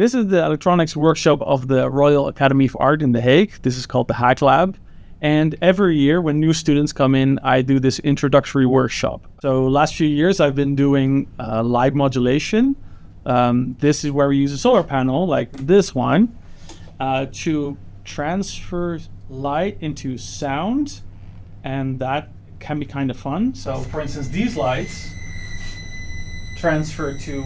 This is the electronics workshop of the Royal Academy of Art in The Hague. This is called the Hague Lab. And every year when new students come in, I do this introductory workshop. So last few years I've been doing light modulation. This is where we use a solar panel like this one to transfer light into sound, and that can be kind of fun. So for instance, these lights transfer to,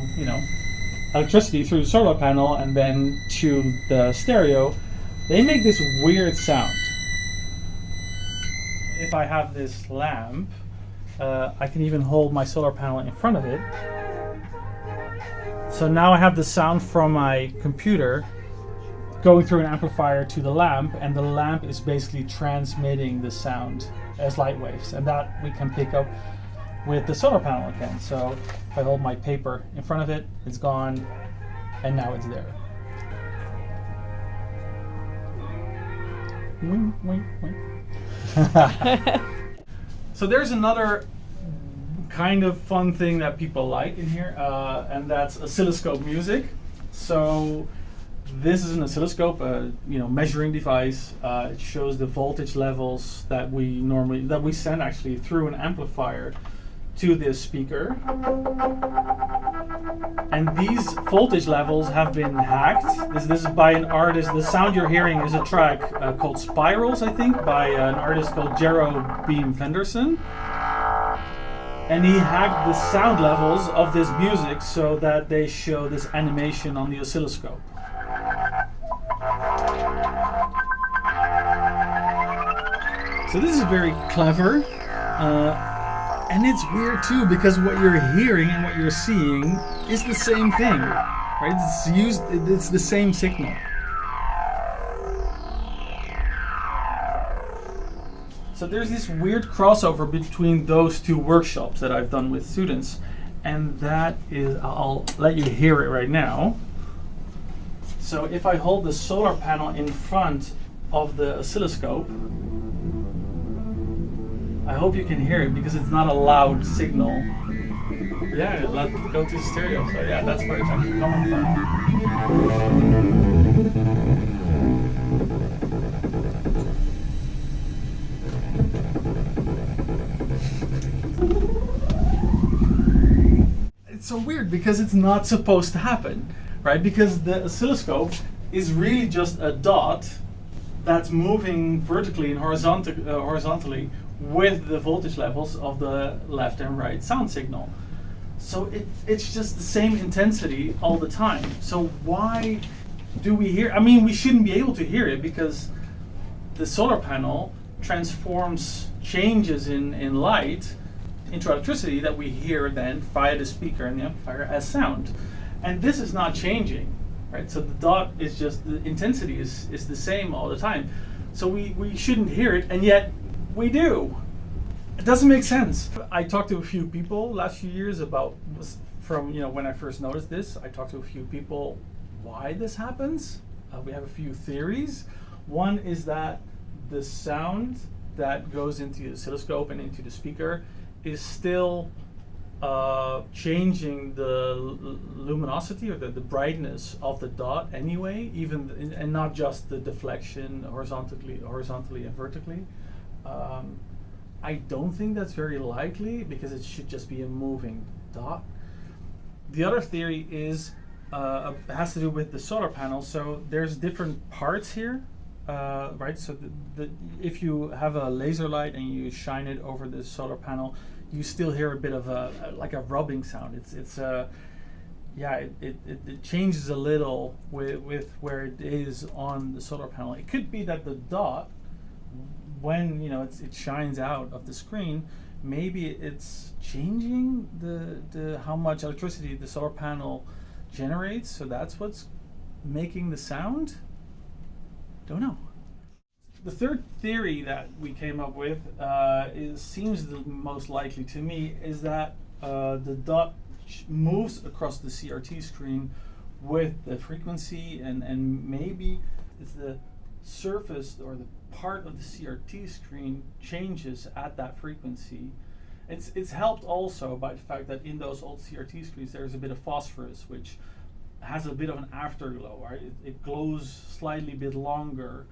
electricity through the solar panel and then to the stereo. They make this weird sound. If I have this lamp, I can even hold my solar panel in front of it. So now I have the sound from my computer going through an amplifier to the lamp, and the lamp is basically transmitting the sound as light waves, and that we can pick up with the solar panel again. So if I hold my paper in front of it, it's gone, and now it's there. Wink, wink, wink. So there's another kind of fun thing that people like in here, and that's oscilloscope music. So this is an oscilloscope, measuring device. It shows the voltage levels that we send actually through an amplifier to this speaker. And these voltage levels have been hacked. This is by an artist. The sound you're hearing is a track called Spirals, I think, by an artist called Jero Beam Fenderson. And he hacked the sound levels of this music so that they show this animation on the oscilloscope. So this is very clever. And it's weird too, because what you're hearing and what you're seeing is the same thing, right? It's the same signal. So there's this weird crossover between those two workshops that I've done with students, and that is, I'll let you hear it right now. So if I hold the solar panel in front of the oscilloscope, I hope you can hear it because it's not a loud signal. Yeah, let's go to stereo. So yeah, that's where it's actually coming from. It's so weird because it's not supposed to happen, right? Because the oscilloscope is really just a dot that's moving vertically and horizontally with the voltage levels of the left and right sound signal. So it's just the same intensity all the time. So why do we hear? I mean, we shouldn't be able to hear it because the solar panel transforms changes in light into electricity that we hear then via the speaker and the amplifier as sound. And this is not changing, right? So the dot is just, the intensity is the same all the time. So we shouldn't hear it, and yet we do. It doesn't make sense. I talked to a few people last few years about, when I first noticed this, I talked to a few people why this happens. We have a few theories. One is that the sound that goes into the oscilloscope and into the speaker is still changing the luminosity or the brightness of the dot anyway, and not just the deflection horizontally and vertically. I don't think that's very likely because it should just be a moving dot. The other theory has to do with the solar panel. So there's different parts here, right? So if you have a laser light and you shine it over the solar panel, you still hear a bit of a rubbing sound. It changes a little with where it is on the solar panel. It could be that the dot, when it shines out of the screen, maybe it's changing the how much electricity the solar panel generates. So that's what's making the sound. Don't know. The third theory that we came up with seems the most likely to me, is that the dot moves across the CRT screen with the frequency, and maybe it's the surface or the part of the CRT screen changes at that frequency. It's helped also by the fact that in those old CRT screens there's a bit of phosphorus, which has a bit of an afterglow, right? It glows slightly bit longer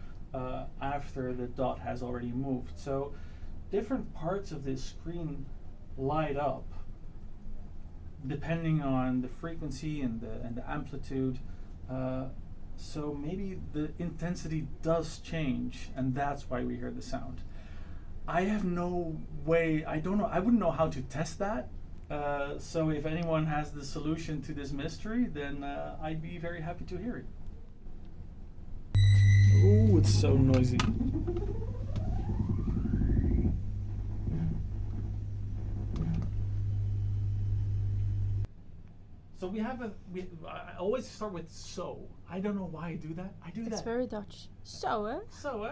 after the dot has already moved. So different parts of this screen light up depending on the frequency and the amplitude. So maybe the intensity does change, and that's why we hear the sound. I have no way, I don't know, I wouldn't know how to test that. So if anyone has the solution to this mystery, then I'd be very happy to hear it. Oh, it's so noisy. So I always start with so. I don't know why I do that. I do that. It's very Dutch. So, eh? So,